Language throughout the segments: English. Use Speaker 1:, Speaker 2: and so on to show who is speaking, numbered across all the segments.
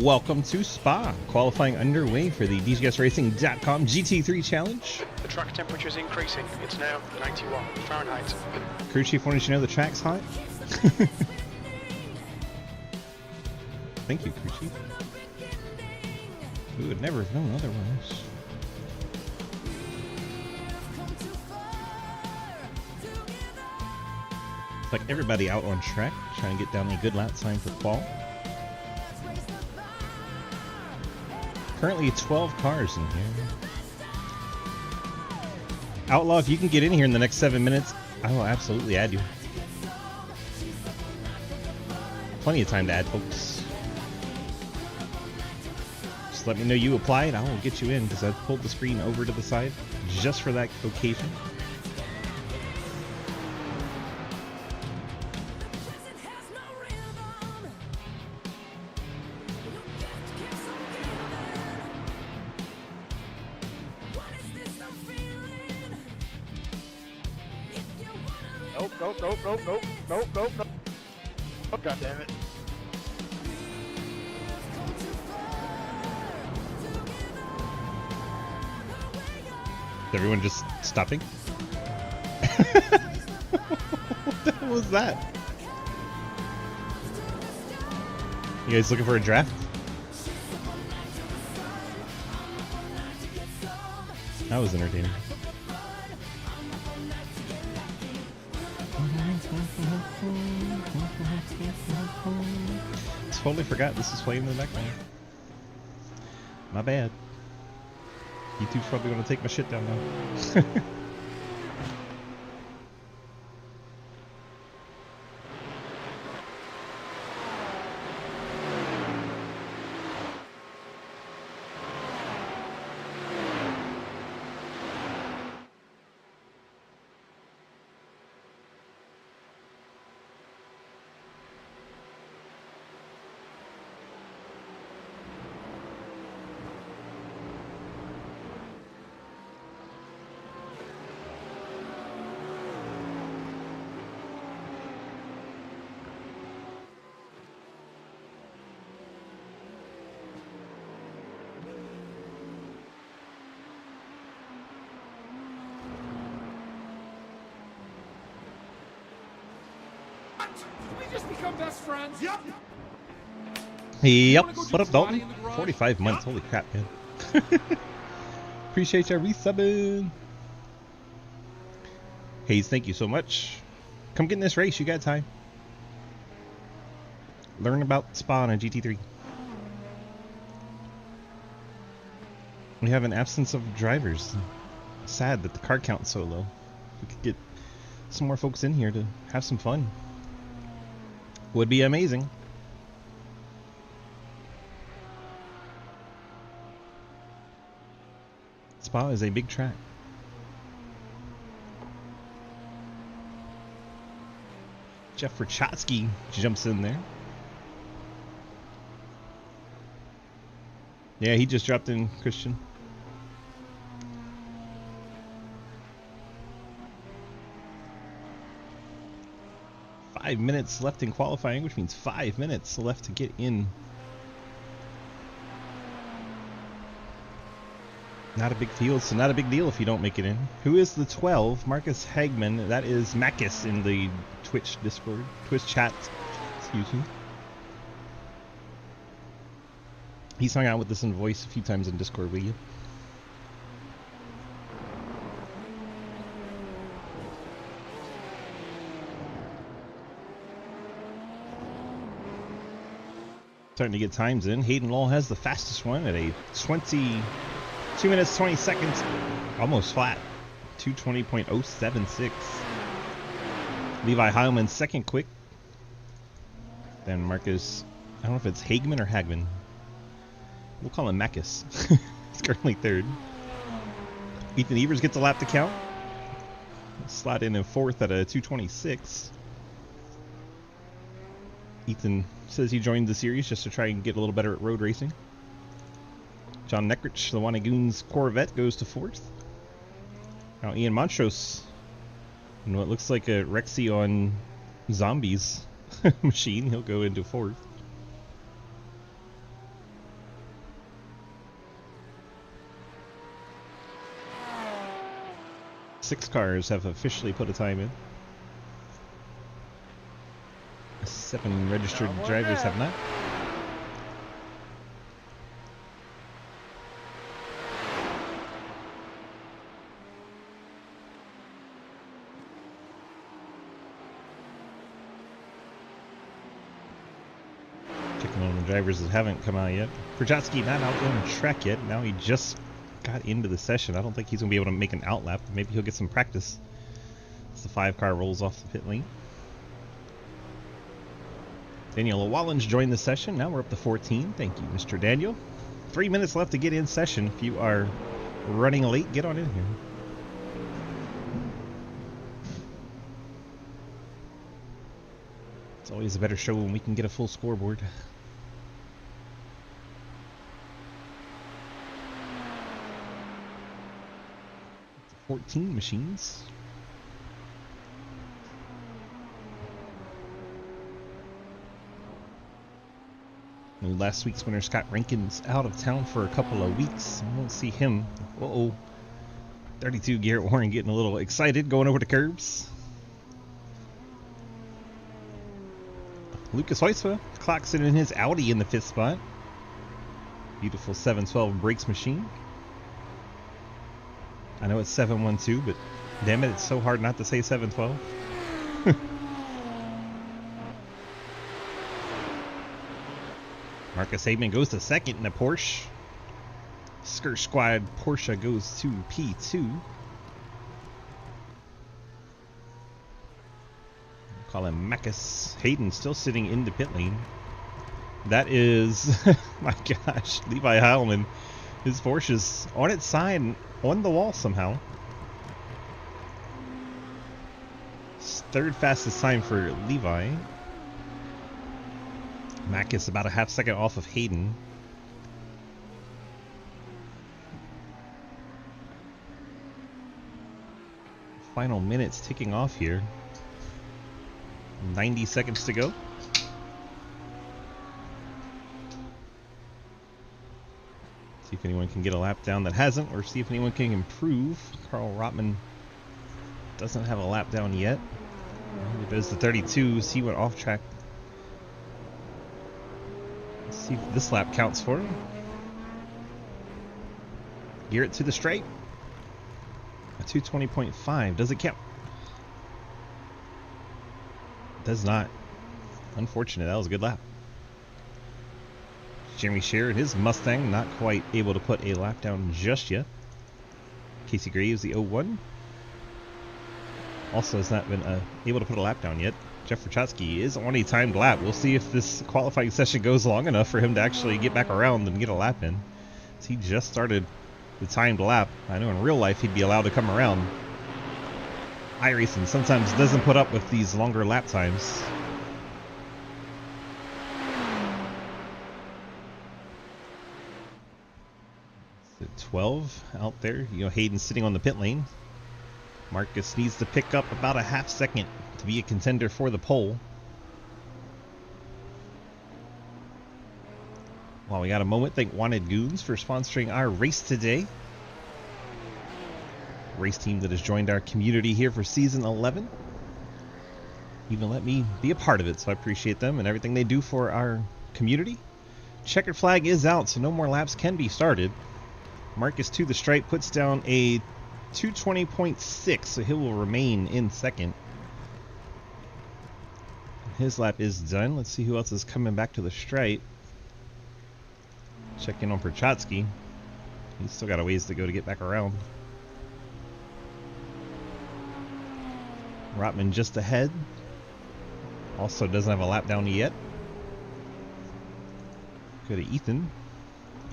Speaker 1: Welcome to Spa. Qualifying underway for the DGSRacing.com GT3 Challenge.
Speaker 2: The track temperature is increasing. It's now 91 Fahrenheit.
Speaker 1: Crew Chief wanted you to know the track's hot. Thank you, Crew Chief. We would never have known otherwise. It's like everybody out on track trying to get down a good lap time for fall. Currently 12 cars in here. Outlaw, if you can get in here in the next 7 minutes, I will absolutely add you. Plenty of time to add, folks. Just let me know you applied. I will get you in because I've pulled the screen over to the side just for that occasion.
Speaker 2: Nope. Oh, God damn it.
Speaker 1: Is everyone just stopping? What the hell was that? You guys looking for a draft? That was entertaining. Totally forgot this is playing in the background. My bad. YouTube's probably gonna take my shit down now.
Speaker 3: We just become best friends. Yep.
Speaker 1: Yep. What up, Dalton? 45 months. Holy crap, man. Appreciate your resubbing. Hayes, thank you so much. Come get in this race. You got time. Learn about Spa on a GT3. We have an absence of drivers. Sad that the car count's so low. We could get some more folks in here to have some fun. Would be amazing. Spa is a big track. Jeff Rachotsky jumps in there. Yeah, he just dropped in, Christian. Five minutes left in qualifying, which means 5 minutes left to get in. Not a big field, so not a big deal if you don't make it in. Who is the 12? Marcus Hagman. That is Makis in the Twitch Discord. Twitch chat. Excuse me. He's hung out with us in voice a few times in Discord, will you? Starting to get times in. Hayden Law has the fastest one at a 22 minutes 20 seconds, almost flat. 2:20.076. Levi Heilman second quick. Then Marcus, I don't know if it's Hagman or Hagman. We'll call him Makis. He's currently third. Ethan Evers gets a lap to count. Slide in fourth at a 2:26. Ethan says he joined the series just to try and get a little better at road racing. John Neckrich, the Wannagoons Corvette, goes to fourth. Now Ian Montrose, in what looks like a Rexy on Zombies machine, he'll go into fourth. 6 cars have officially put a time in. 7 registered drivers have not. Checking on the drivers that haven't come out yet. Francorchamps not out on the track yet. Now he just got into the session. I don't think he's going to be able to make an outlap. Maybe he'll get some practice as the 5 car rolls off the pit lane. Daniel Wallens joined the session. Now we're up to 14. Thank you, Mr. Daniel. 3 minutes left to get in session. If you are running late, get on in here. It's always a better show when we can get a full scoreboard. 14 machines. And last week's winner, Scott Rankin's out of town for a couple of weeks. I won't see him. Uh-oh. 32 Garrett Warren getting a little excited, going over the curbs. Lucas Heusma clocks it in his Audi in the 5th spot. Beautiful 712 brakes machine. I know it's 712, but damn it, it's so hard not to say 712. Marcus Hageman goes to 2nd in the Porsche. Skirt Squad Porsche goes to P2. Call him Macus. Hayden still sitting in the pit lane. That is, my gosh, Levi Heilman. His Porsche's on its side and on the wall somehow. 3rd fastest time for Levi. Macus about a half second off of Hayden. Final minutes ticking off here. 90 seconds to go. See if anyone can get a lap down that hasn't, or see if anyone can improve. Carl Rotman doesn't have a lap down yet. He does the 32s. He went off track. Let's see if this lap counts for him. Gear it to the straight. A 220.5. Does it count? Does not. Unfortunate. That was a good lap. Jeremy Scherer and his Mustang not quite able to put a lap down just yet. Casey Graves, the 01, also has not been able to put a lap down yet. Jeff Francorchamps is on a timed lap. We'll see if this qualifying session goes long enough for him to actually get back around and get a lap in. So he just started the timed lap. I know in real life he'd be allowed to come around. iRacing sometimes doesn't put up with these longer lap times. 12 out there. You know, Hayden sitting on the pit lane. Marcus needs to pick up about a half second to be a contender for the pole. While we got a moment, thank Wanted Goons for sponsoring our race today. Race team that has joined our community here for season 11. Even let me be a part of it, so I appreciate them and everything they do for our community. Checkered flag is out, so no more laps can be started. Marcus to the stripe puts down a 220.6, so he will remain in second. His lap is done. Let's see who else is coming back to the stripe. Check in on Francorchamps. He's still got a ways to go to get back around. Rotman just ahead. Also doesn't have a lap down yet. Go to Ethan.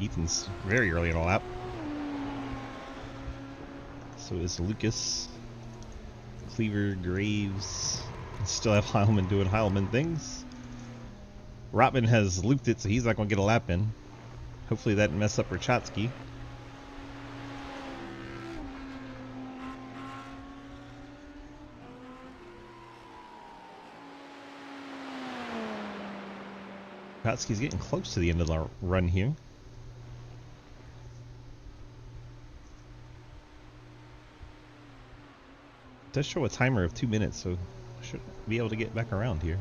Speaker 1: Ethan's very early in a lap. So is Lucas. Cleaver, Graves. Still have Heilman doing Heilman things. Rotman has looped it, so he's not going to get a lap in. Hopefully that didn't mess up Francorchamps. Francorchamps's getting close to the end of the run here. does show a timer of 2 minutes, so should be able to get back around here.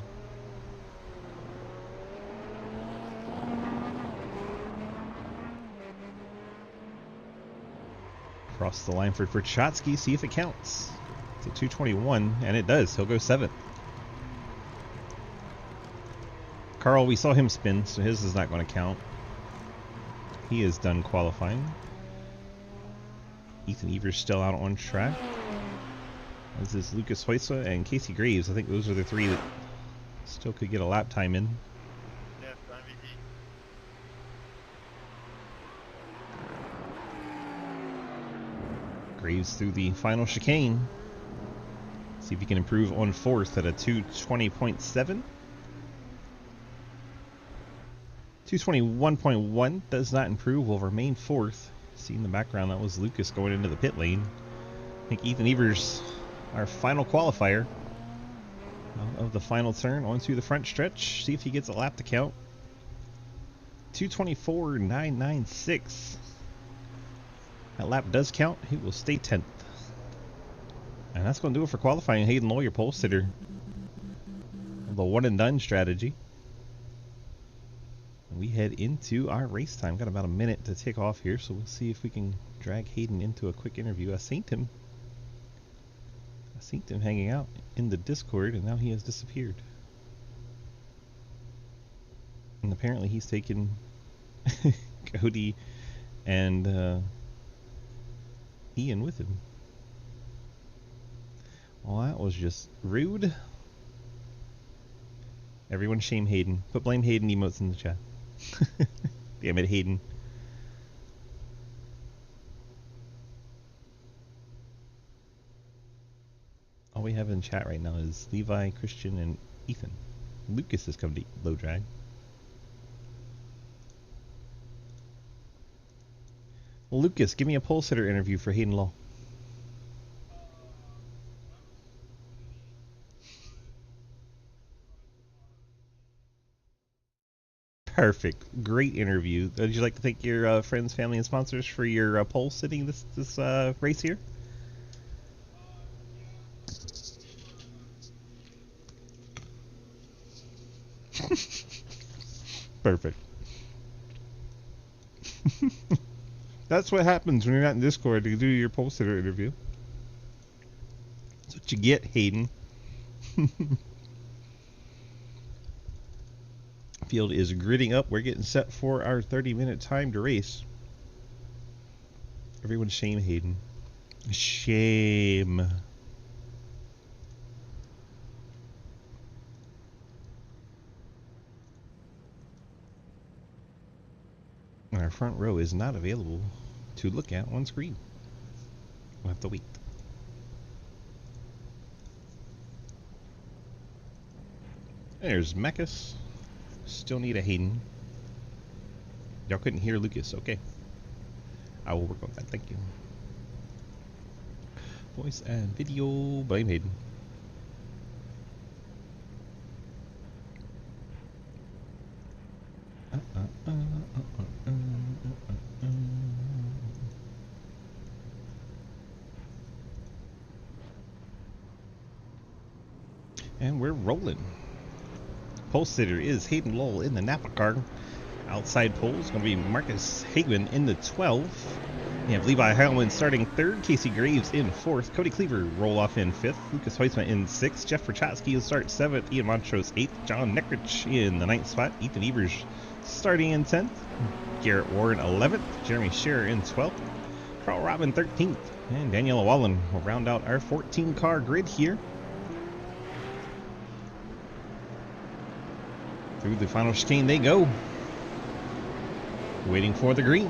Speaker 1: Cross the line for Francorchamps, see if it counts. It's a 2:21, and it does. He'll go 7th. Carl, we saw him spin, so his is not going to count. He is done qualifying. Ethan Evers still out on track. This is Lucas Hoysa and Casey Graves. I think those are the 3 that still could get a lap time in. Graves through the final chicane. See if he can improve on 4th at a 2:20.7. 2:21.1 does not improve, will remain 4th. See in the background, that was Lucas going into the pit lane. I think Ethan Evers, our final qualifier of the final turn, onto the front stretch. See if he gets a lap to count. 2:24.996. That lap does count. He will stay 10th. And that's going to do it for qualifying. Hayden Lowe, your pole sitter. The one and done strategy. We head into our race time. Got about a minute to take off here, so we'll see if we can drag Hayden into a quick interview. I seen him hanging out in the Discord, and now he has disappeared. And apparently he's taken Cody and Ian with him. Well, that was just rude. Everyone shame Hayden. Put blame Hayden emotes in the chat. Damn it, Hayden. All we have in chat right now is Levi, Christian, and Ethan. Lucas has come to low drag. Well, Lucas, give me a pole sitter interview for Hayden Law. Perfect. Great interview. Would you like to thank your friends, family, and sponsors for your pole sitting this race here? Perfect. That's what happens when you're not in Discord to do your pole sitter interview. That's what you get, Hayden. Field is gridding up. We're getting set for our 30-minute time to race. Everyone shame Hayden. Shame. Our front row is not available to look at on screen. We'll have to wait. There's Mekis. Still need a Hayden. Y'all couldn't hear Lucas. Okay. I will work on that. Thank you. Voice and video. Blame Hayden. And we're rolling. Pole sitter is Hayden Lowell in the Napa car. Outside pole is going to be Marcus Hagman in the 12th. We have Levi Heilman starting 3rd. Casey Graves in 4th. Cody Cleaver roll off in 5th. Lucas Hoytsma in 6th. Jeff Francorchamps will start 7th. Ian Montrose 8th. John Neckrich in the 9th spot. Ethan Evers starting in 10th. Garrett Warren 11th. Jeremy Scherer in 12th. Carl Robin 13th. And Daniela Wallen will round out our 14-car grid here. Through the final chicane they go. Waiting for the green.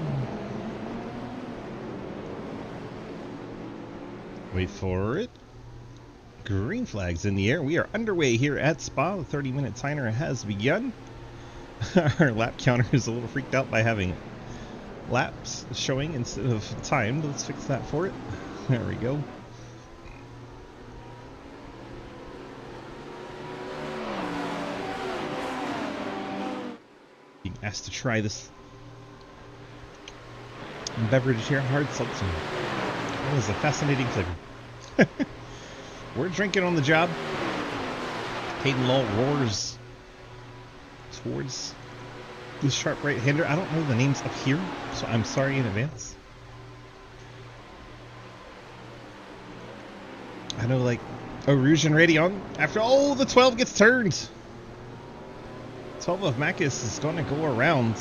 Speaker 1: Wait for it. Green flags in the air. We are underway here at Spa. The 30-minute timer has begun. Our lap counter is a little freaked out by having laps showing instead of timed. Let's fix that for it. There we go. Being asked to try this beverage here, hard seltzer. That is a fascinating flavor. We're drinking on the job. Hayden Law roars towards the sharp right-hander. I don't know the names up here, so I'm sorry in advance. I know, like, Rouge and Radion. After all, the 12 gets turned. 12 of Macus is going to go around.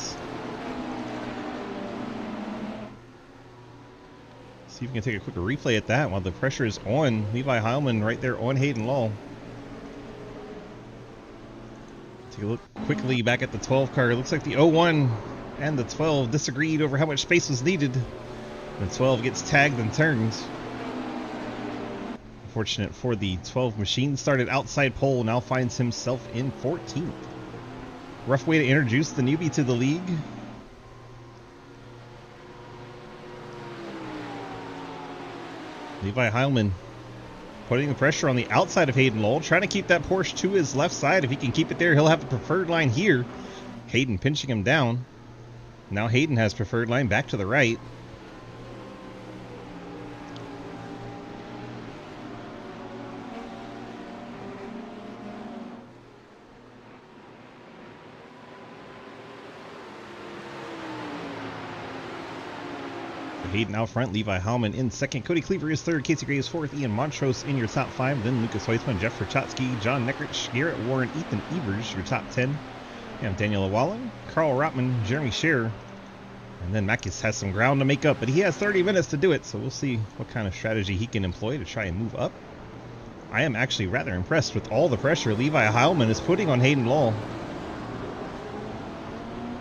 Speaker 1: See if we can take a quick replay at that while the pressure is on. Levi Heilman right there on Hayden Law. Take a look quickly back at the 12 car. It looks like the 01 and the 12 disagreed over how much space was needed. The 12 gets tagged and turned. Unfortunate for the 12 machine. Started outside pole, now finds himself in 14th. Rough way to introduce the newbie to the league. Levi Heilman putting the pressure on the outside of Hayden Law, trying to keep that Porsche to his left side. If he can keep it there, he'll have the preferred line here. Hayden pinching him down. Now Hayden has preferred line back to the right. Hayden out front, Levi Heilman in second, Cody Cleaver is third, Casey Gray is fourth, Ian Montrose in your top five, then Lucas Weissman, Jeff Rachotsky, John Neckrich, Garrett Warren, Ethan Evers, your top 10. You have Daniel Awala, Carl Rotman, Jeremy Scherer, and then Macus has some ground to make up, but he has 30 minutes to do it, so we'll see what kind of strategy he can employ to try and move up. I am actually rather impressed with all the pressure Levi Heilman is putting on Hayden Law.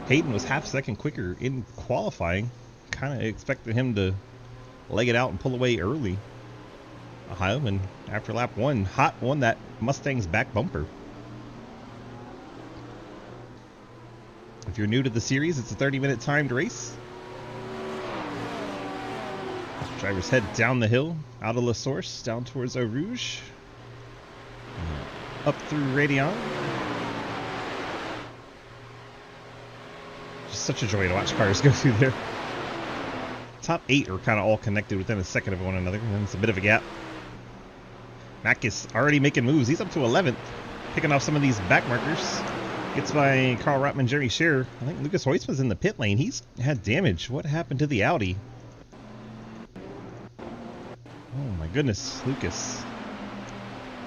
Speaker 1: Hayden was half second quicker in qualifying. Kind of expected him to leg it out and pull away early. Heilman, after lap 1, hot on that Mustang's back bumper. If you're new to the series, it's a 30-minute timed race. Drivers head down the hill, out of La Source, down towards Eau Rouge, up through Radion. Just such a joy to watch cars go through there. Top 8 are kind of all connected within a second of one another, and then it's a bit of a gap. Macus already making moves. He's up to 11th, picking off some of these back markers. Gets by Carl Rotman, Jerry Scherer. I think Lucas Hoytsman's in the pit lane. He's had damage. What happened to the Audi? Oh my goodness, Lucas.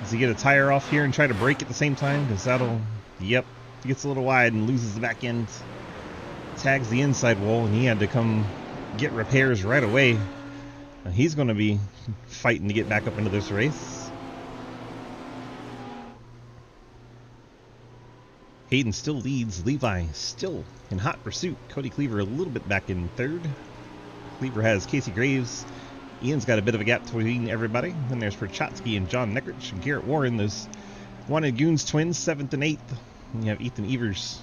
Speaker 1: Does he get a tire off here and try to brake at the same time? Because that'll, yep, he gets a little wide and loses the back end. Tags the inside wall, and he had to come get repairs right away. He's going to be fighting to get back up into this race. Hayden still leads. Levi still in hot pursuit. Cody Cleaver a little bit back in third. Cleaver has Casey Graves. Ian's got a bit of a gap between everybody. Then there's Perchotsky and John Neckrich and Garrett Warren. Those wanted Goons twins, 7th and 8th. And you have Ethan Evers,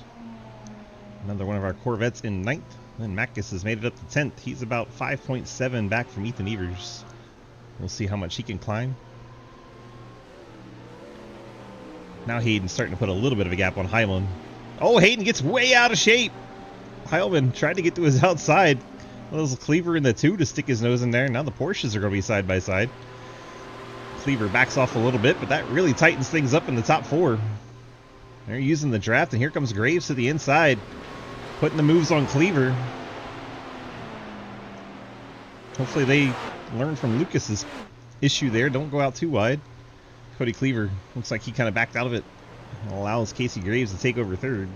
Speaker 1: another one of our Corvettes, in 9th. Then Macus has made it up to 10th. He's about 5.7 back from Ethan Evers. We'll see how much he can climb. Now Hayden's starting to put a little bit of a gap on Heilman. Oh, Hayden gets way out of shape. Heilman tried to get to his outside. Little Cleaver in the 2 to stick his nose in there. Now the Porsches are going to be side by side. Cleaver backs off a little bit, but that really tightens things up in the top 4. They're using the draft, and here comes Graves to the inside, putting the moves on Cleaver. Hopefully they learn from Lucas's issue there. Don't go out too wide. Cody Cleaver looks like he kind of backed out of it. Allows Casey Graves to take over third.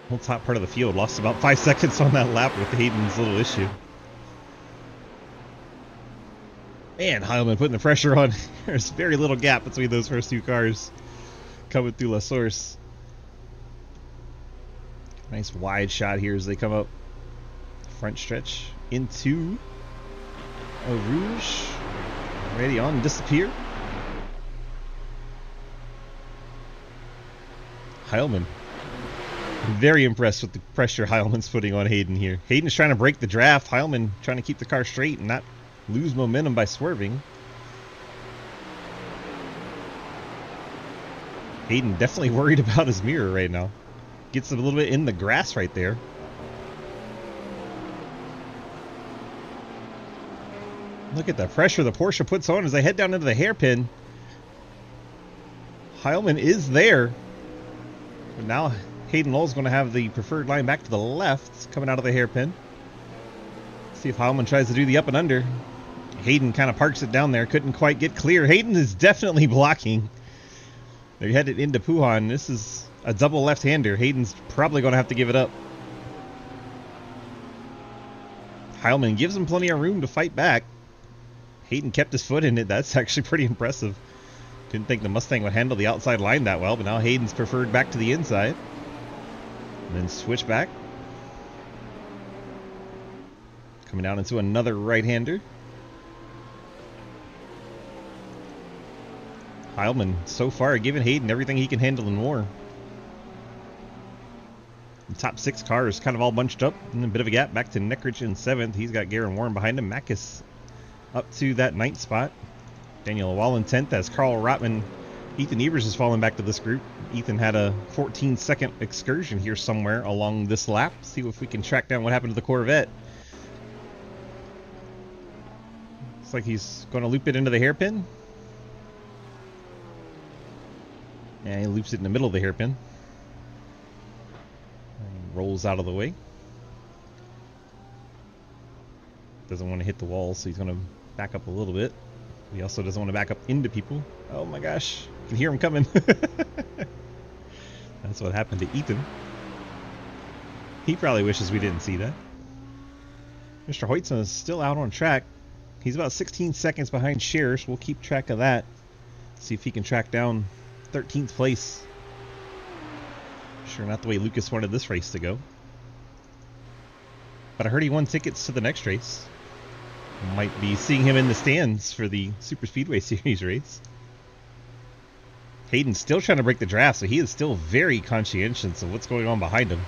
Speaker 1: Whole top part of the field lost about 5 seconds on that lap with Hayden's little issue. Man, Heilman putting the pressure on. There's very little gap between those first 2 cars coming through La Source. Nice wide shot here as they come up front stretch into Eau Rouge. Ready on, disappear. Heilman. Very impressed with the pressure Heilman's putting on Hayden here. Hayden's trying to break the draft. Heilman trying to keep the car straight and not lose momentum by swerving. Hayden definitely worried about his mirror right now. Gets a little bit in the grass right there. Look at the pressure the Porsche puts on as they head down into the hairpin. Heilmann is there. But now Hayden Lowell's going to have the preferred line back to the left, coming out of the hairpin. See if Heilmann tries to do the up and under. Hayden kind of parks it down there. Couldn't quite get clear. Hayden is definitely blocking. They're headed into Puhan. This is a double left-hander. Hayden's probably going to have to give it up. Heilmann gives him plenty of room to fight back. Hayden kept his foot in it. That's actually pretty impressive. Didn't think the Mustang would handle the outside line that well, but now Hayden's preferred back to the inside. And then switch back. Coming down into another right-hander. Heilmann so far giving Hayden everything he can handle and more. The top 6 cars kind of all bunched up. And a bit of a gap back to Neckrich in 7th. He's got Garen Warren behind him. Mackes up to that 9th spot. Daniel Wall in 10th as Carl Rotman. Ethan Evers has fallen back to this group. Ethan had a 14-second excursion here somewhere along this lap. See if we can track down what happened to the Corvette. Looks like he's going to loop it into the hairpin. Yeah, he loops it in the middle of the hairpin. And rolls out of the way. Doesn't want to hit the wall, so he's going to back up a little bit. He also doesn't want to back up into people. Oh my gosh, you can hear him coming. That's what happened to Ethan. He probably wishes we didn't see that. Mr. Hoytson is still out on track. He's about 16 seconds behind Scherr. We'll keep track of that. See if he can track down 13th place. Sure, not the way Lucas wanted this race to go. But I heard he won tickets to the next race. Might be seeing him in the stands for the Super Speedway Series race. Hayden's still trying to break the draft, so he is still very conscientious of what's going on behind him.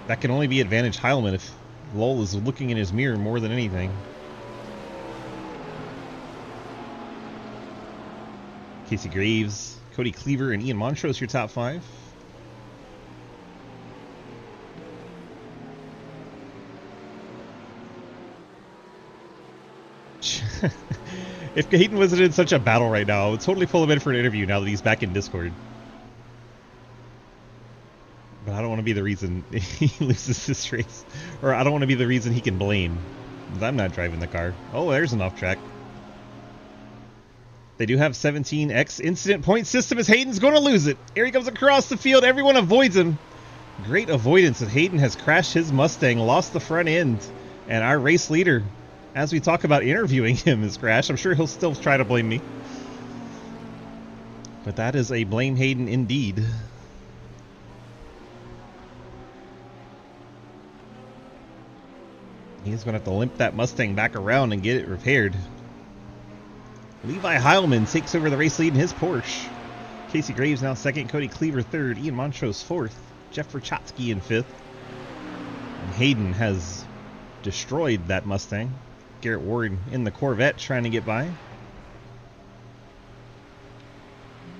Speaker 1: That can only be advantage Heilmann if Lowell is looking in his mirror more than anything. Casey Graves, Cody Cleaver, and Ian Montrose your top 5. If Hayden wasn't in such a battle right now, I would totally pull him in for an interview now that he's back in Discord. But I don't want to be the reason he loses this race. Or I don't want to be the reason he can blame. I'm not driving the car. Oh, there's an off track. They do have 17x incident point system as Hayden's going to lose it. Here he comes across the field. Everyone avoids him. Great avoidance as Hayden has crashed his Mustang, lost the front end. And our race leader, as we talk about interviewing him, has crashed. I'm sure he'll still try to blame me. But that is a blame Hayden indeed. He's going to have to limp that Mustang back around and get it repaired. Levi Heilmann takes over the race lead in his Porsche. Casey Graves now 2nd, Cody Cleaver 3rd, Ian Montrose 4th, Jeff Verchotsky in 5th. And Hayden has destroyed that Mustang. Garrett Ward in the Corvette trying to get by.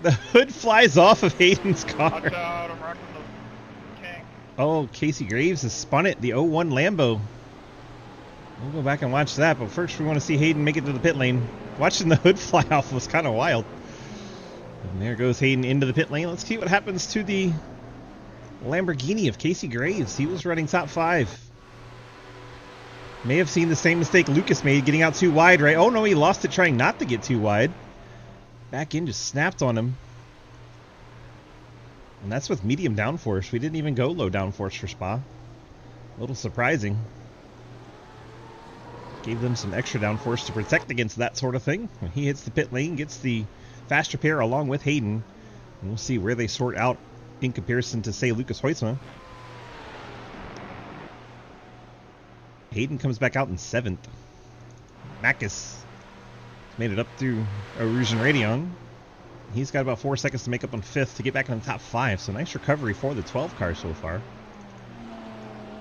Speaker 1: The hood flies off of Hayden's car.
Speaker 4: Watch out, I'm rocking the king.
Speaker 1: Oh, Casey Graves has spun it, the 01 Lambo. We'll go back and watch that, but first we want to see Hayden make it to the pit lane. Watching the hood fly off was kind of wild. And there goes Hayden into the pit lane. Let's see what happens to the Lamborghini of Casey Graves. He was running top 5. May have seen the same mistake Lucas made, getting out too wide, right? Oh no, he lost it trying not to get too wide. Back in just snapped on him. And that's with medium downforce. We didn't even go low downforce for Spa. A little surprising. Gave them some extra downforce to protect against that sort of thing. When he hits the pit lane, gets the fast repair along with Hayden. And we'll see where they sort out in comparison to, say, Lucas Hoytsma. Hayden comes back out in 7th. Mackes made it up through Rouge and Radion. He's got about 4 seconds to make up on 5th to get back in the top 5. So nice recovery for the 12 car so far.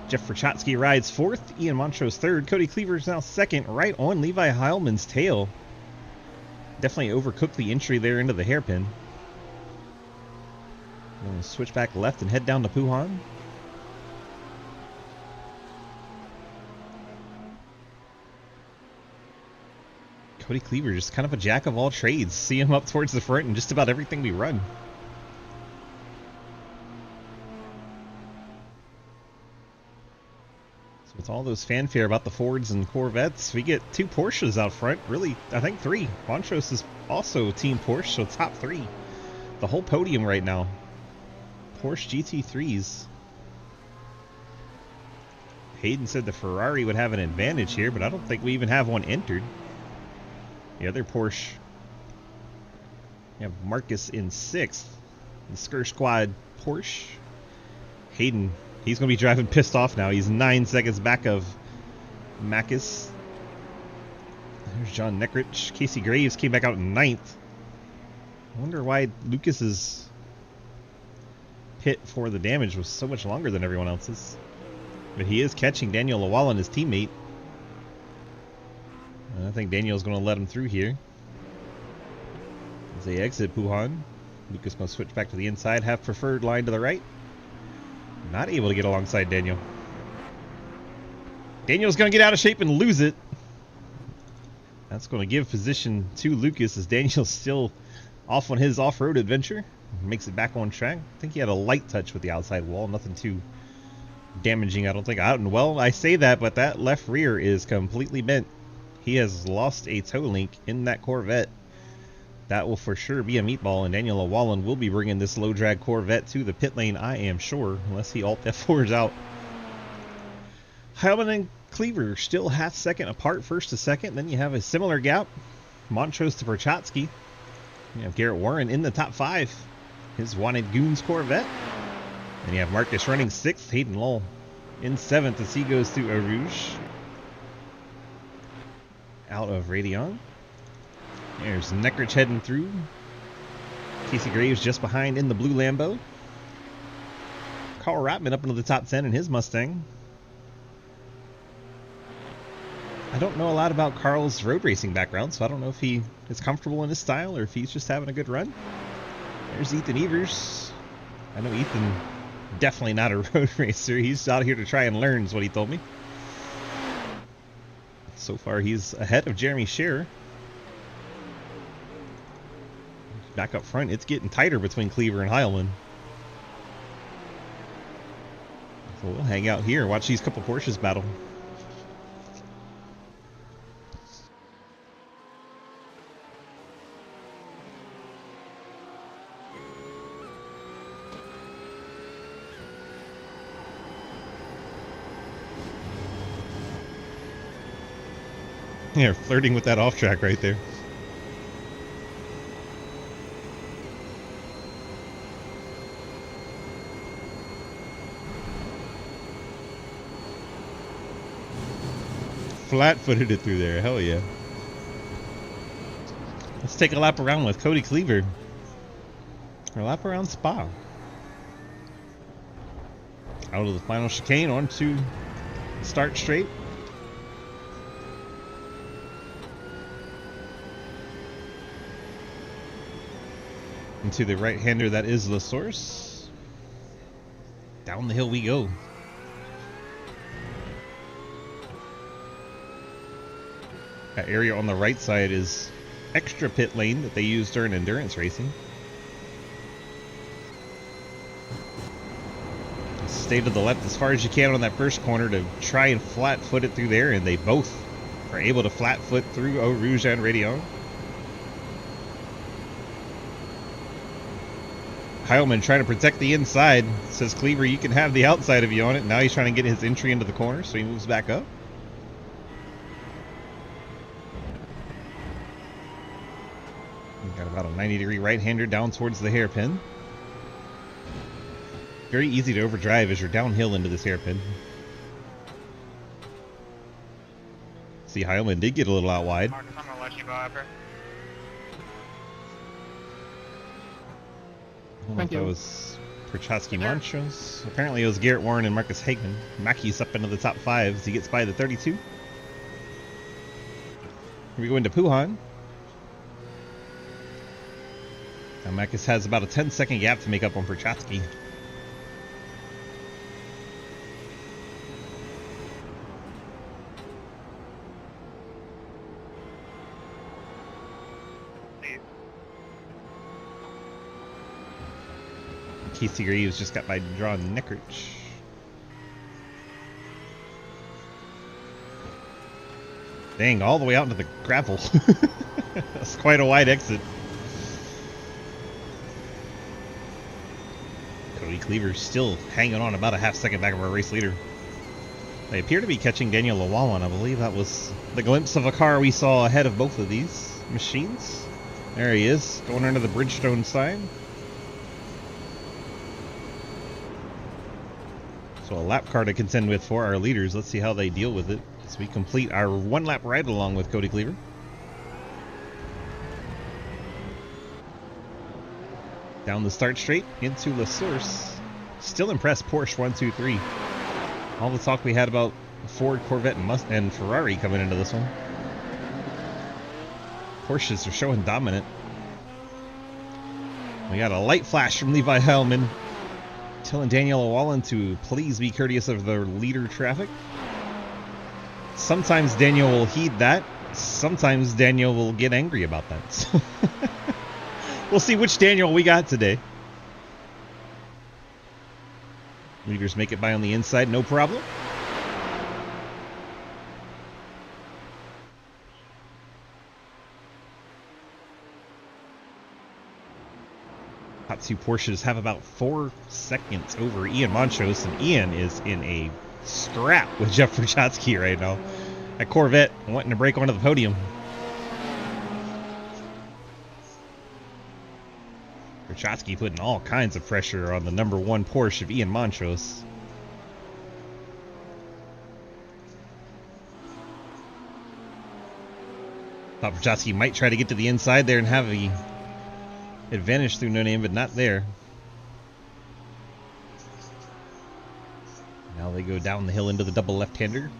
Speaker 1: Jeff Verchotsky rides 4th. Ian Montrose 3rd. Cody Cleaver is now 2nd, right on Levi Heilmann's tail. Definitely overcooked the entry there into the hairpin. We'll switch back left and head down to Puhan. Cody Cleaver, just kind of a jack of all trades. See him up towards the front in just about everything we run. So with all those fanfare about the Fords and Corvettes, we get 2 Porsches out front. Really, I think 3. Montrose is also Team Porsche, so top 3. The whole podium right now. Porsche GT3s. Hayden said the Ferrari would have an advantage here, but I don't think we even have one entered. The other Porsche, you have Marcus in 6th. The Skir Squad Porsche. Hayden, he's going to be driving pissed off now. He's 9 seconds back of Macus. There's John Neckrich. Casey Graves came back out in 9th. I wonder why Lucas's pit for the damage was so much longer than everyone else's. But he is catching Daniel Llewellyn, his teammate. I think Daniel's going to let him through here. As they exit Puhan, Lucas going to switch back to the inside, have preferred line to the right. Not able to get alongside Daniel. Daniel's going to get out of shape and lose it. That's going to give position to Lucas as Daniel's still off on his off-road adventure. Makes it back on track. I think he had a light touch with the outside wall. Nothing too damaging, I don't think. Well, I say that, but that left rear is completely bent. He has lost a toe link in that Corvette. That will for sure be a meatball, and Daniel Llewellyn will be bringing this low drag Corvette to the pit lane, I am sure, unless he alt F4s out. Heilman and Cleaver still half second apart, first to second. Then you have a similar gap. Montrose to Perchotsky. You have Garrett Warren in the top 5. His Wanted Goons Corvette. And you have Marcus running 6th. Hayden Lowell in 7th as he goes to Eau Rouge. Out of Radeon. There's Neckrich heading through. Casey Graves just behind in the blue Lambo. Carl Rotman up into the top 10 in his Mustang. I don't know a lot about Carl's road racing background, so I don't know if he is comfortable in his style or if he's just having a good run. There's Ethan Evers. I know Ethan, definitely not a road racer. He's out here to try and learn is what he told me. So far, he's ahead of Jeremy Scherer. Back up front, it's getting tighter between Cleaver and Heilman. So we'll hang out here and watch these couple Porsches battle. Yeah, flirting with that off track right there. Flat-footed it through there. Hell yeah. Let's take a lap around with Cody Cleaver. Or a lap around Spa. Out of the final chicane onto the start straight. Into the right-hander that is the source. Down the hill we go. That area on the right side is extra pit lane that they use during endurance racing. Stay to the left as far as you can on that first corner to try and flat-foot it through there, and they both are able to flat-foot through Eau Rouge and Radeon. Heilman trying to protect the inside. Says Cleaver, you can have the outside of you on it. Now he's trying to get his entry into the corner, so he moves back up. We've got about a 90-degree right-hander down towards the hairpin. Very easy to overdrive as you're downhill into this hairpin. See, Heilman did get a little out wide.
Speaker 4: Marcus, I'm gonna let you go after.
Speaker 1: I don't know if that was Perchotsky Montrose. Apparently it was Garrett Warren and Marcus Hagman. Mackey's up into the top 5 as he gets by the 32. Here we go into Puhan. Now Makis has about a 10-second gap to make up on Prochatsky. Casey Graves just got by John Neckrich. Dang, all the way out into the gravel. That's quite a wide exit. Cody Cleaver still hanging on about a half-second back of our race leader. They appear to be catching Daniel Llewellyn. I believe that was the glimpse of a car we saw ahead of both of these machines. There he is, going under the Bridgestone sign. So a lap car to contend with for our leaders. Let's see how they deal with it as we complete our one-lap ride along with Cody Cleaver. Down the start straight into La Source. Still impressed Porsche 123. All the talk we had about Ford, Corvette, and Ferrari coming into this one. Porsches are showing dominant. We got a light flash from Levi Heilman, telling Daniel Llewellyn to please be courteous of the leader traffic. Sometimes Daniel will heed that. Sometimes Daniel will get angry about that. So we'll see which Daniel we got today. Leaders make it by on the inside, no problem. Top two Porsches have about 4 seconds over Ian Montrose, and Ian is in a scrap with Jeff Prochatsky right now. That Corvette wanting to break onto the podium. Prochatsky putting all kinds of pressure on the number 1 Porsche of Ian Montrose. Thought Prochatsky might try to get to the inside there and have the advantage through no name, but not there. Now they go down the hill into the double left-hander.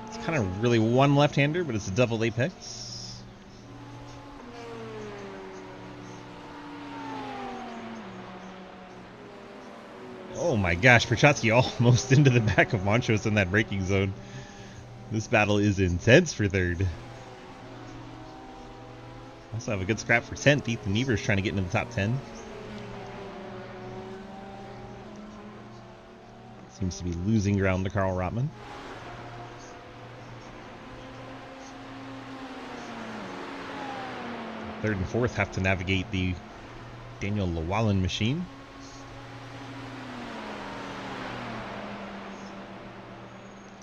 Speaker 1: It's kind of really one left-hander, but it's a double apex. Oh my gosh, Prochatsky almost into the back of Montrose in that braking zone. This battle is intense for third. Also have a good scrap for 10th. Ethan Nevers trying to get into the top 10. Seems to be losing ground to Carl Rotman. Third and fourth have to navigate the Daniel Llewellyn machine.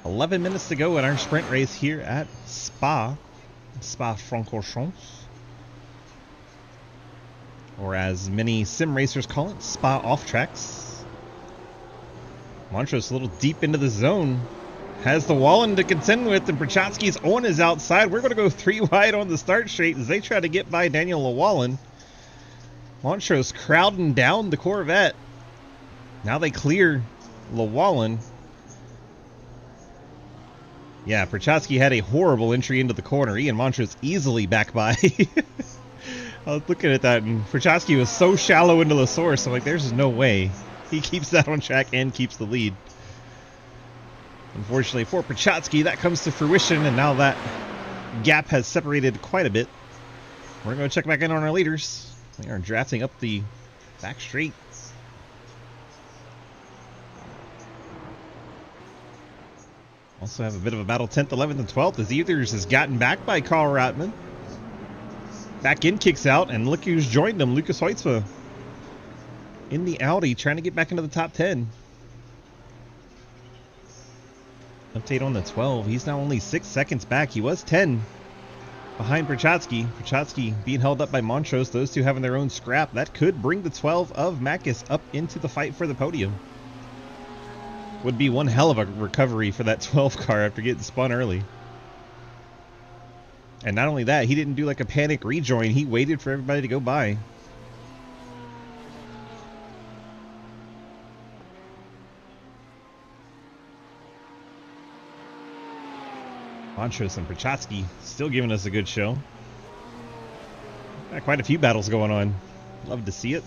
Speaker 1: "11 minutes to go in our sprint race here at Francorchamps. Or as many sim racers call it, Spa off tracks. Montrose a little deep into the zone. Has the Wallen to contend with, and Prochatsky's on his outside. We're going to go 3 wide on the start straight as they try to get by Daniel Llewellyn. Montrose crowding down the Corvette. Now they clear Llewellyn. Yeah, Prochatsky had a horrible entry into the corner. Ian Montrose easily back by. I was looking at that, and Prochatsky was so shallow into the source. I'm like, there's no way. He keeps that on track and keeps the lead. Unfortunately for Prochatsky, that comes to fruition, and now that gap has separated quite a bit. We're going to check back in on our leaders. They are drafting up the back straight. Also have a bit of a battle 10th, 11th, and 12th as Ethers has gotten back by Carl Rotman. Back in kicks out, and look who's joined him, Lucas Hoitzma. In the Audi, trying to get back into the top 10. Update on the 12. He's now only 6 seconds back. He was 10 behind Prochatsky. Prochatsky being held up by Montrose. Those two having their own scrap. That could bring the 12 of Makis up into the fight for the podium. Would be one hell of a recovery for that 12 car after getting spun early. And not only that, he didn't do like a panic rejoin. He waited for everybody to go by. Montrose and Prochatsky still giving us a good show. Got quite a few battles going on. Love to see it.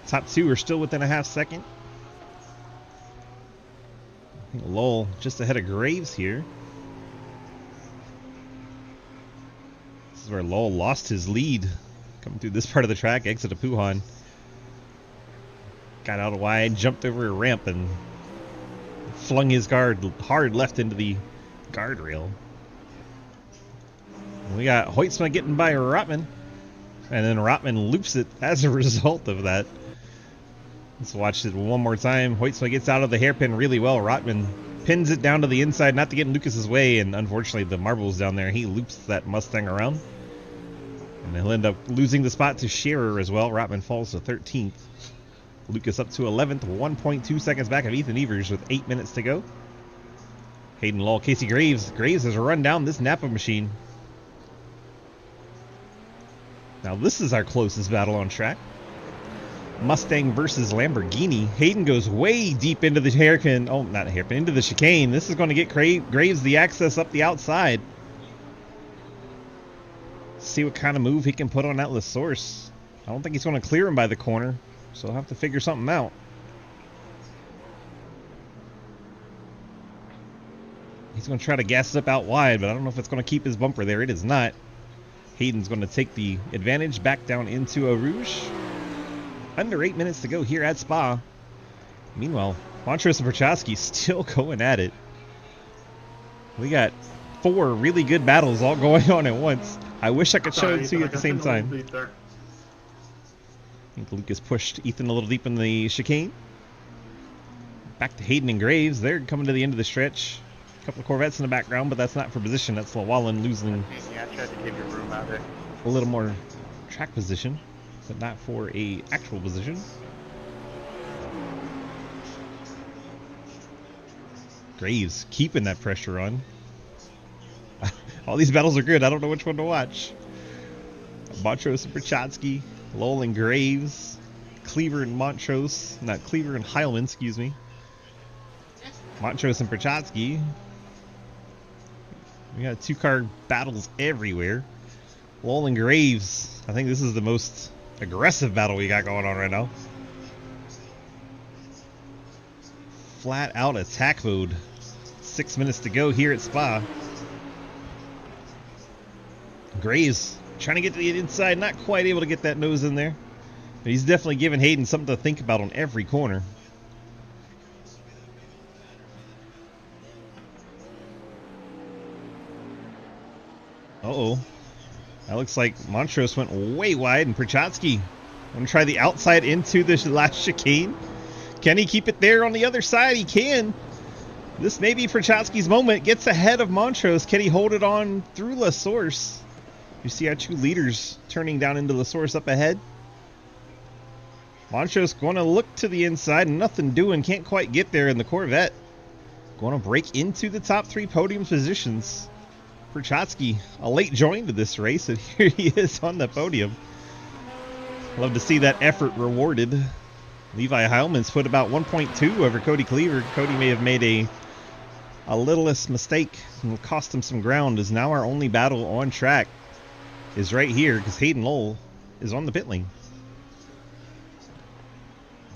Speaker 1: Top two are still within a half second. I think Lowell just ahead of Graves here. This is where Lowell lost his lead. Coming through this part of the track, exit to Puhan. Got out wide, jumped over a ramp, and flung his guard hard left into the guardrail. We got Hoytsma getting by Rotman, and then Rotman loops it as a result of that. Let's watch it one more time. Hoytsma gets out of the hairpin really well. Rotman pins it down to the inside, not to get in Lucas's way, and unfortunately the marble's down there. He loops that Mustang around, and he'll end up losing the spot to Scherer as well. Rotman falls to 13th. Lucas up to 11th, 1.2 seconds back of Ethan Evers with 8 minutes to go. Hayden Lowell, Casey Graves. Graves has run down this Napa machine. Now this is our closest battle on track. Mustang versus Lamborghini. Hayden goes way deep into the hairpin. Oh, not hairpin, into the chicane. This is going to get Graves the access up the outside. See what kind of move he can put on that LaSource. I don't think he's going to clear him by the corner, so he'll have to figure something out. He's going to try to gas it up out wide, but I don't know if it's going to keep his bumper there. It is not. Hayden's going to take the advantage back down into Eau Rouge. Under 8 minutes to go here at Spa. Meanwhile, Montrose and Prochaski still going at it. We got 4 really good battles all going on at once. I wish I could show it to you at the same time. I think Lucas pushed Ethan a little deep in the chicane. Back to Hayden and Graves. They're coming to the end of the stretch. A couple of Corvettes in the background, but that's not for position. That's Llewellyn losing a little more track position, but not for a actual position. Graves keeping that pressure on. All these battles are good. I don't know which one to watch. Montrose and Prochaski, Lowell and Graves, Cleaver and Montrose, not Cleaver and Heilman, excuse me. Montrose and Prochaski. We got 2-car battles everywhere. Lowell and Graves. I think this is the most aggressive battle we got going on right now. Flat out attack mode. 6 minutes to go here at Spa. Graves trying to get to the inside, not quite able to get that nose in there. But he's definitely giving Hayden something to think about on every corner. Uh-oh. That looks like Montrose went way wide, and Prochaski going to try the outside into the last chicane. Can he keep it there on the other side? He can. This may be Prochaski's moment. Gets ahead of Montrose. Can he hold it on through LaSource? You see our 2 leaders turning down into LaSource up ahead. Montrose going to look to the inside. Nothing doing. Can't quite get there in the Corvette. Going to break into the top 3 podium positions. Prochaski, a late join to this race, and here he is on the podium. Love to see that effort rewarded. Levi Heilman's put about 1.2 over Cody Cleaver. Cody may have made a littlest mistake and cost him some ground, as now our only battle on track is right here, because Hayden Lowell is on the pit lane.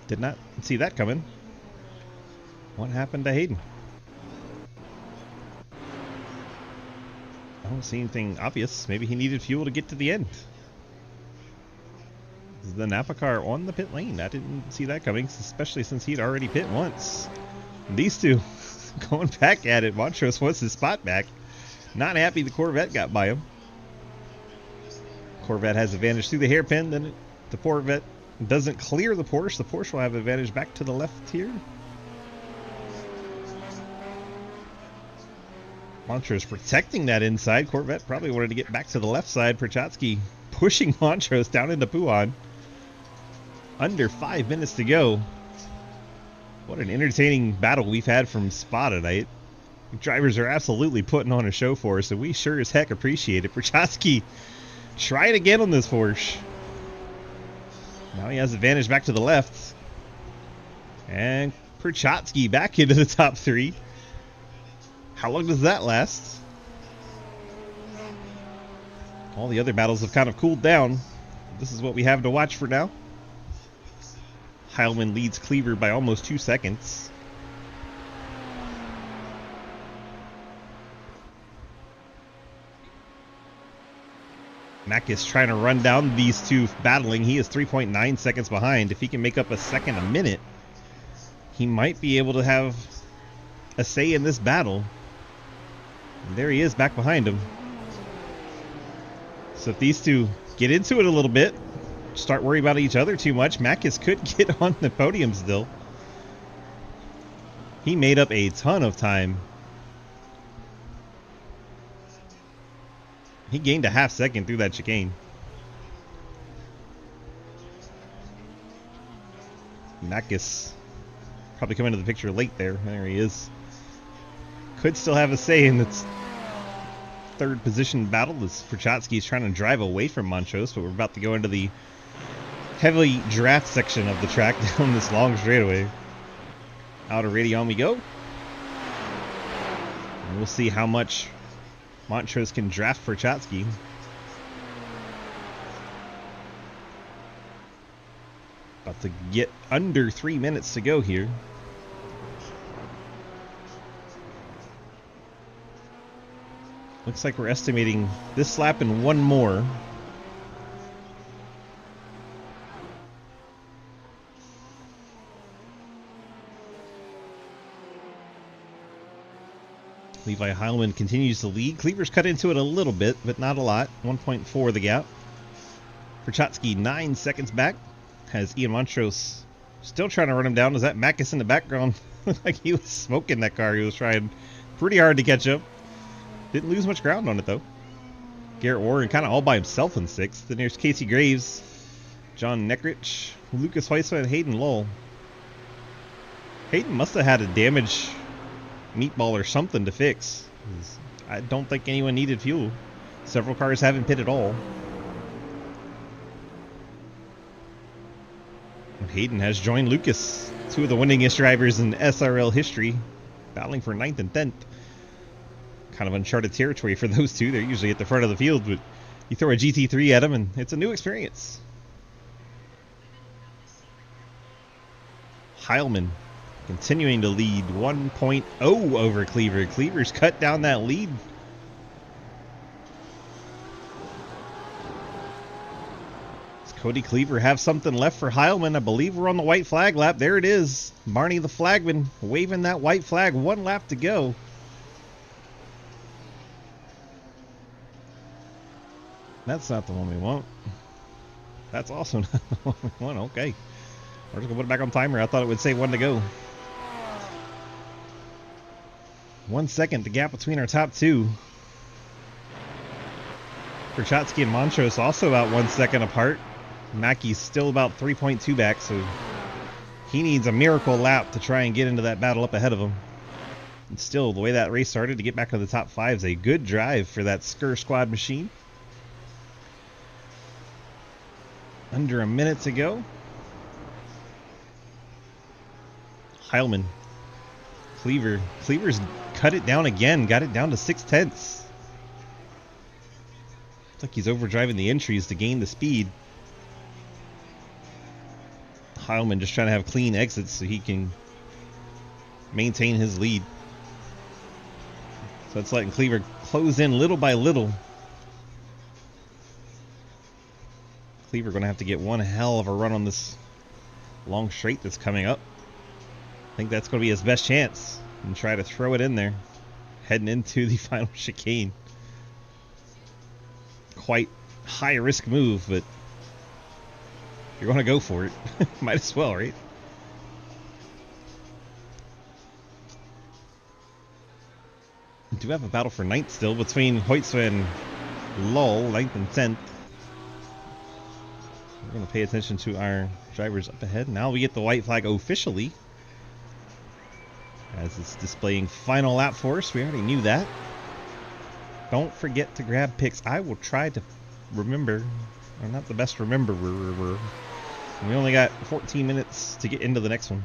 Speaker 1: Did not see that coming. What happened to Hayden? I don't see anything obvious. Maybe he needed fuel to get to the end. Is the Napa car on the pit lane? I didn't see that coming, especially since he'd already pit once. And these two going back at it. Montrose wants his spot back. Not happy the Corvette got by him. Corvette has advantage through the hairpin. Then the Corvette doesn't clear the Porsche. The Porsche will have advantage back to the left here. Montrose protecting that inside. Corvette probably wanted to get back to the left side. Prochaski pushing Montrose down into Puhan. Under 5 minutes to go. What an entertaining battle we've had from Spa tonight. The drivers are absolutely putting on a show for us, and we sure as heck appreciate it. Prochaski trying again on this Porsche. Now he has advantage back to the left. And Prochaski back into the top 3. How long does that last? All the other battles have kind of cooled down. This is what we have to watch for now. Heilman leads Cleaver by almost 2 seconds. Mack is trying to run down these two battling. He is 3.9 seconds behind. If he can make up a second a minute, he might be able to have a say in this battle. And there he is back behind him. So if these two get into it a little bit, start worrying about each other too much, Macus could get on the podium still. He made up a ton of time. He gained a half second through that chicane. Macus probably coming into the picture late there. There he is. Could still have a say in this third position battle as Francorchamps is trying to drive away from Montrose, but we're about to go into the heavily draft section of the track down this long straightaway. Out of Radion we go. And we'll see how much Montrose can draft for Francorchamps. About to get under 3 minutes to go here. Looks like we're estimating this lap and one more. Levi Heilman continues to lead. Cleaver's cut into it a little bit, but not a lot. 1.4 the gap. Francorchamps 9 seconds back. Has Ian Montrose still trying to run him down. Is that Macus in the background? Looked like he was smoking that car. He was trying pretty hard to catch up. Didn't lose much ground on it though. Garrett Warren kind of all by himself in 6th. Then there's Casey Graves, John Neckrich, Lucas Heusman, and Hayden Lowell. Hayden must have had a damage meatball or something to fix. I don't think anyone needed fuel. Several cars haven't pit at all. And Hayden has joined Lucas, two of the winningest drivers in SRL history, battling for 9th and 10th. Kind of uncharted territory for those two. They're usually at the front of the field, but you throw a GT3 at them and it's a new experience. Heilman continuing to lead 1.0 over Cleaver. Cleaver's cut down that lead. Does Cody Cleaver have something left for Heilman? I believe we're on the white flag lap. There it is. Barney the flagman waving that white flag. 1 lap to go. That's not the one we want. That's also not the one we want. Okay. We're just going to put it back on timer. I thought it would say 1 to go. 1 second, the gap between our top two. Francorchamps and Montrose also about 1 second apart. Mackey's still about 3.2 back, so he needs a miracle lap to try and get into that battle up ahead of him. And still, the way that race started, to get back to the top 5 is a good drive for that Skur Squad machine. Under a minute to go. Heilman. Cleaver's cut it down again. Got it down to 6/10. Looks like he's overdriving the entries to gain the speed. Heilman just trying to have clean exits so he can maintain his lead. So it's letting Cleaver close in little by little. Cleaver going to have to get one hell of a run on this long straight that's coming up. I think that's going to be his best chance, and try to throw it in there heading into the final chicane. Quite high risk move, but you're going to go for it. Might as well, right? We do have a battle for 9th still between Heusman and Lull, 9th and 10th. We're going to pay attention to our drivers up ahead. Now we get the white flag officially, as it's displaying final lap for us. We already knew that. Don't forget to grab pics. I will try to remember. I'm not the best rememberer. We only got 14 minutes to get into the next one.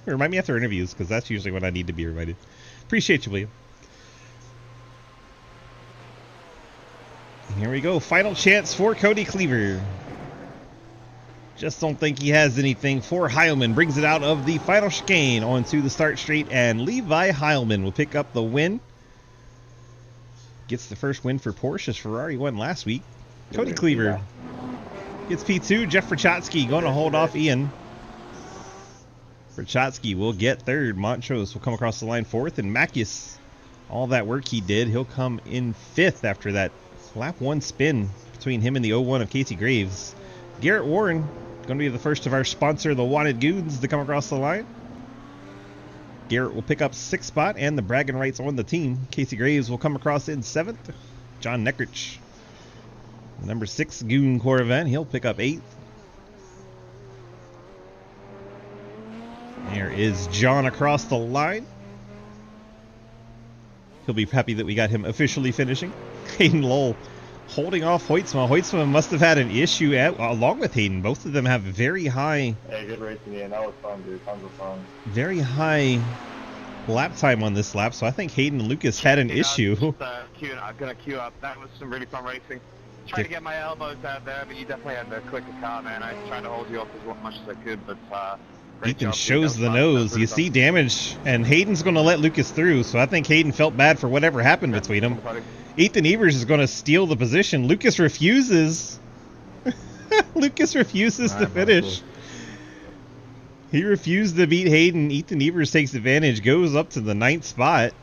Speaker 1: Remind me after interviews, because that's usually when I need to be reminded. Appreciate you, William. Here we go. Final chance for Cody Cleaver. Just don't think he has anything for Heilman. Brings it out of the final chicane onto the start straight, and Levi Heilman will pick up the win. Gets the first win for Porsche, as Ferrari won last week. Cody Cleaver gets P2. Jeff Francorchamps going to hold off Ian. Francorchamps will get third. Montrose will come across the line fourth, and Macias, all that work he did, he'll come in fifth after that lap one spin between him and the 01 of Casey Graves. Garrett Warren going to be the first of our sponsor, the Wanted Goons, to come across the line. Garrett will pick up sixth spot and the bragging rights on the team. Casey Graves will come across in seventh. John Neckrich, the number 6 Goon Corvette, he'll pick up eighth. There is John across the line. He'll be happy that we got him officially finishing. Hayden Lowell holding off Hoytsma. Hoytsma must have had an issue along with Hayden. Both of them have very high...
Speaker 5: Hey, good racing, Ian. That was fun, dude. Tons of fun.
Speaker 1: Very high lap time on this lap, so I think Hayden and Lucas had an issue.
Speaker 6: I'm gonna queue up. That was some really fun racing. Trying to get my elbows out there, but you definitely had the quicker car, man. I tried to hold you off as much as I could, but
Speaker 1: Ethan shows the nose. You see damage, and Hayden's going to let Lucas through, so I think Hayden felt bad for whatever happened between them. Ethan Evers is going to steal the position. Lucas refuses. Lucas refuses to finish. He refused to beat Hayden. Ethan Evers takes advantage, goes up to the 9th spot.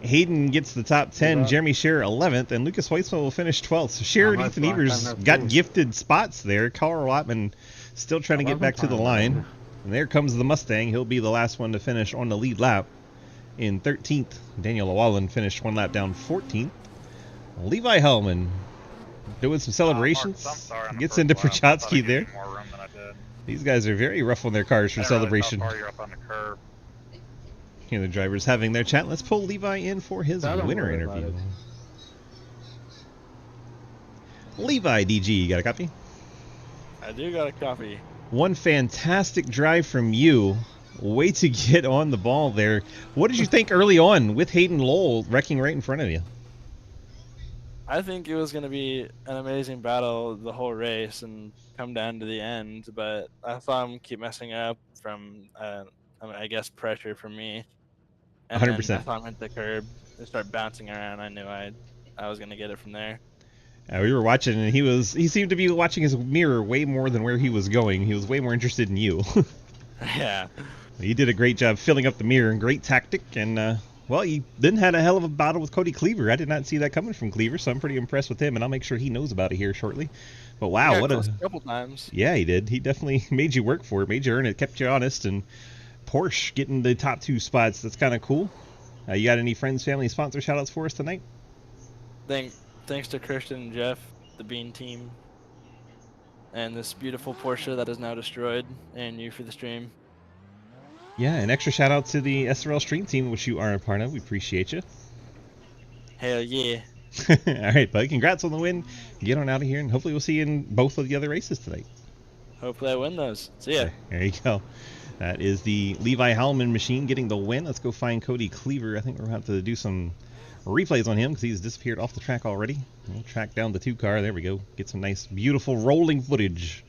Speaker 1: Hayden gets the top 10, Jeremy Scherer 11th, and Lucas Hoytsma will finish 12th. So Scherer and Ethan Evers got gifted spots there. Carl Wattman still trying to get back to the line. And there comes the Mustang. He'll be the last one to finish on the lead lap in 13th. Daniel Llewellyn finished one lap down 14th. Levi Hellman doing some celebrations. Gets into Francorchamps there. These guys are very rough on their cars for celebration. Here the drivers having their chat. Let's pull Levi in for his winner interview. Levi DG, you got a copy?
Speaker 7: I do got a copy.
Speaker 1: One fantastic drive from you. Way to get on the ball there. What did you think early on with Hayden Lowell wrecking right in front of you?
Speaker 7: I think it was going to be an amazing battle the whole race and come down to the end, but I saw him keep messing up from, I guess, pressure from me. And
Speaker 1: 100%.
Speaker 7: then I saw him hit the curb and start bouncing around. I knew I was going to get it from there.
Speaker 1: We were watching, and he seemed to be watching his mirror way more than where he was going. He was way more interested in you.
Speaker 7: Yeah.
Speaker 1: He did a great job filling up the mirror, and great tactic, and well, he then had a hell of a battle with Cody Cleaver. I did not see that coming from Cleaver, so I'm pretty impressed with him, and I'll make sure he knows about it here shortly. But wow, what a
Speaker 7: couple times.
Speaker 1: Yeah, he did. He definitely made you work for it, made you earn it, kept you honest, and Porsche getting the top 2 spots. That's kind of cool. You got any friends, family, sponsor shout-outs for us tonight?
Speaker 7: Thanks to Christian and Jeff, the Bean team, and this beautiful Porsche that is now destroyed, and you for the stream.
Speaker 1: Yeah, an extra shout out to the SRL stream team, which you are a part of. We appreciate you.
Speaker 7: Hell yeah.
Speaker 1: All right, bud. Congrats on the win. Get on out of here, and hopefully we'll see you in both of the other races tonight.
Speaker 7: Hopefully I win those. See ya.
Speaker 1: There you go. That is the Levi Hellman machine getting the win. Let's go find Cody Cleaver. I think we're going to have to do some replays on him because he's disappeared off the track already. We'll track down the 2 car. There we go. Get some nice, beautiful rolling footage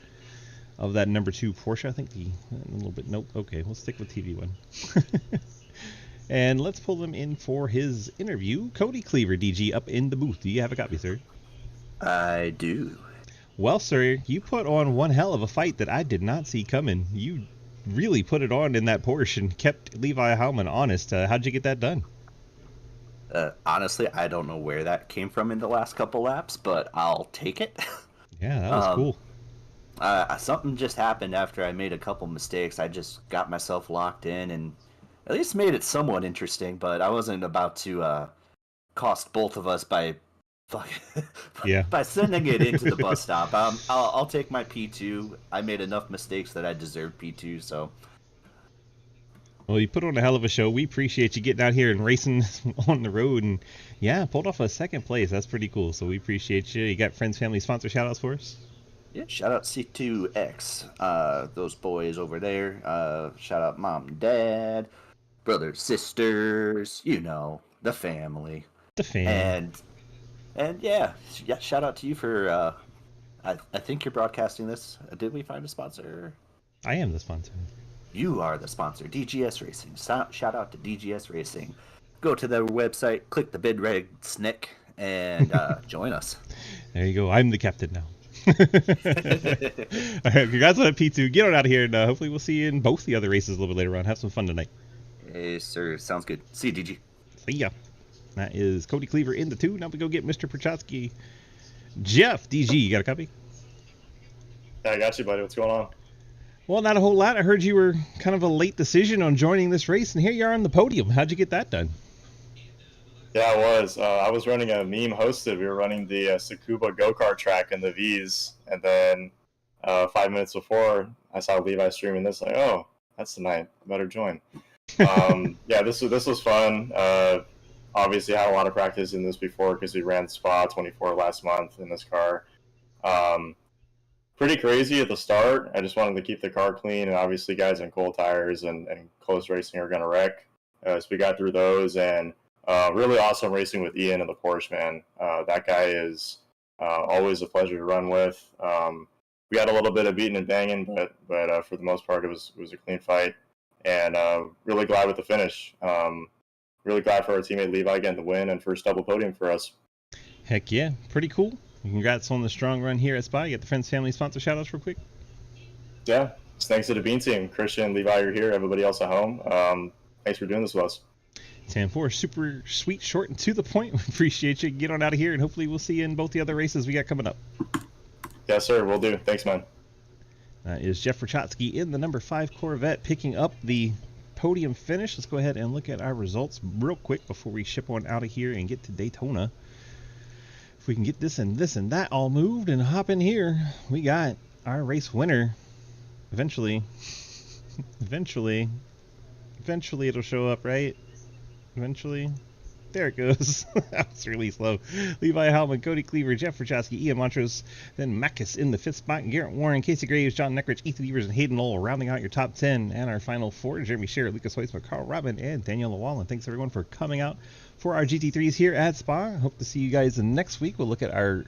Speaker 1: of that number 2 Porsche. I think a little bit. Nope. Okay, we'll stick with TV1. And let's pull him in for his interview. Cody Cleaver, DG, up in the booth. Do you have a copy, sir?
Speaker 8: I do.
Speaker 1: Well, sir, you put on one hell of a fight that I did not see coming. You really put it on in that Porsche and kept Levi Hellman honest. How'd you get that done?
Speaker 8: Honestly, I don't know where that came from in the last couple laps, but I'll take it.
Speaker 1: Yeah, that was cool.
Speaker 8: Something just happened after I made a couple mistakes. I just got myself locked in and at least made it somewhat interesting, but I wasn't about to cost both of us by sending it into the bus stop. I'll take my P2. I made enough mistakes that I deserve P2, so...
Speaker 1: Well, you put on a hell of a show. We appreciate you getting out here and racing on the road, and yeah, pulled off a 2nd place. That's pretty cool, so we appreciate you. You got friends, family, sponsor shout-outs for us?
Speaker 8: Yeah, shout out C2X, those boys over there. Shout out mom and dad, brothers, sisters, you know, the family.
Speaker 1: The family.
Speaker 8: And And yeah, shout out to you for. I think you're broadcasting this. Did we find a sponsor?
Speaker 1: I am the sponsor.
Speaker 8: You are the sponsor, DGS Racing. Shout out to DGS Racing. Go to their website, click the bid red snick, and join us.
Speaker 1: There you go. I'm the captain now. All right, congrats on that P2. Get on out of here, and hopefully we'll see you in both the other races a little bit later on. Have some fun tonight.
Speaker 8: Hey, sir. Sounds good. See you, DG.
Speaker 1: See ya. That is Cody Cleaver in the 2. Now we go get Mr. Prochatsky. Jeff, DG, you got a copy?
Speaker 5: Yeah, I got you, buddy. What's going on?
Speaker 1: Well, not a whole lot. I heard you were kind of a late decision on joining this race, and here you are on the podium. How'd you get that done?
Speaker 5: Yeah, I was running a meme hosted. We were running the Tsukuba go-kart track in the V's, and then 5 minutes before, I saw Levi streaming this. Like, oh, that's the night. I better join. Yeah, this was fun. Obviously, I had a lot of practice in this before because we ran Spa 24 last month in this car. Pretty crazy at the start. I just wanted to keep the car clean, and obviously guys in cold tires and close racing are going to wreck. So we got through those, and really awesome racing with Ian and the Porsche, man. That guy is always a pleasure to run with. We had a little bit of beating and banging, but for the most part, it was a clean fight, and really glad with the finish. Really glad for our teammate Levi getting the win and first double podium for us.
Speaker 1: Heck yeah, pretty cool. Congrats on the strong run here at Spa. You got the Friends Family sponsor shoutouts real quick?
Speaker 5: Yeah, thanks to the Bean team. Christian, Levi, you're here. Everybody else at home. Thanks for doing this with us.
Speaker 1: 10-4, super sweet, short, and to the point. We appreciate you. Get on out of here, and hopefully we'll see you in both the other races we got coming up.
Speaker 5: Yes, sir. We'll do. Thanks, man.
Speaker 1: That is Jeff Prochatsky in the number 5 Corvette picking up the podium finish. Let's go ahead and look at our results real quick before we ship on out of here and get to Daytona. If we can get this and that all moved and hop in here, we got our race winner. Eventually it'll show up, right? Eventually. There it goes. That was really slow. Levi Hallman, Cody Cleaver, Jeff Prochatsky, Ian Montrose, then Makis in the 5th spot, Garrett Warren, Casey Graves, John Neckrich, Ethan Evers, and Hayden Lowell rounding out your top 10. And our final 4, Jeremy Sherritt, Lucas Hoisman, Carl Robin, and Daniel Llewellyn. Thanks everyone for coming out for our GT3s here at Spa. Hope to see you guys next week. We'll look at our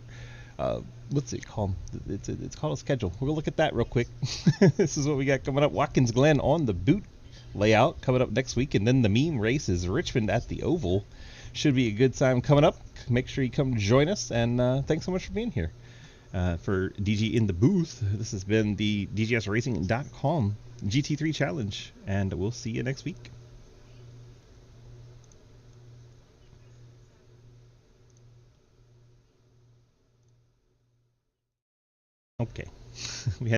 Speaker 1: what's it called? It's called a schedule. We'll look at that real quick. This is what we got coming up. Watkins Glen on the boot layout coming up next week, and then the meme race is Richmond at the Oval. Should be a good time coming up. Make sure you come join us, and thanks so much for being here. For DG in the booth, this has been the DGSRacing.com GT3 Challenge, and we'll see you next week. Okay. We had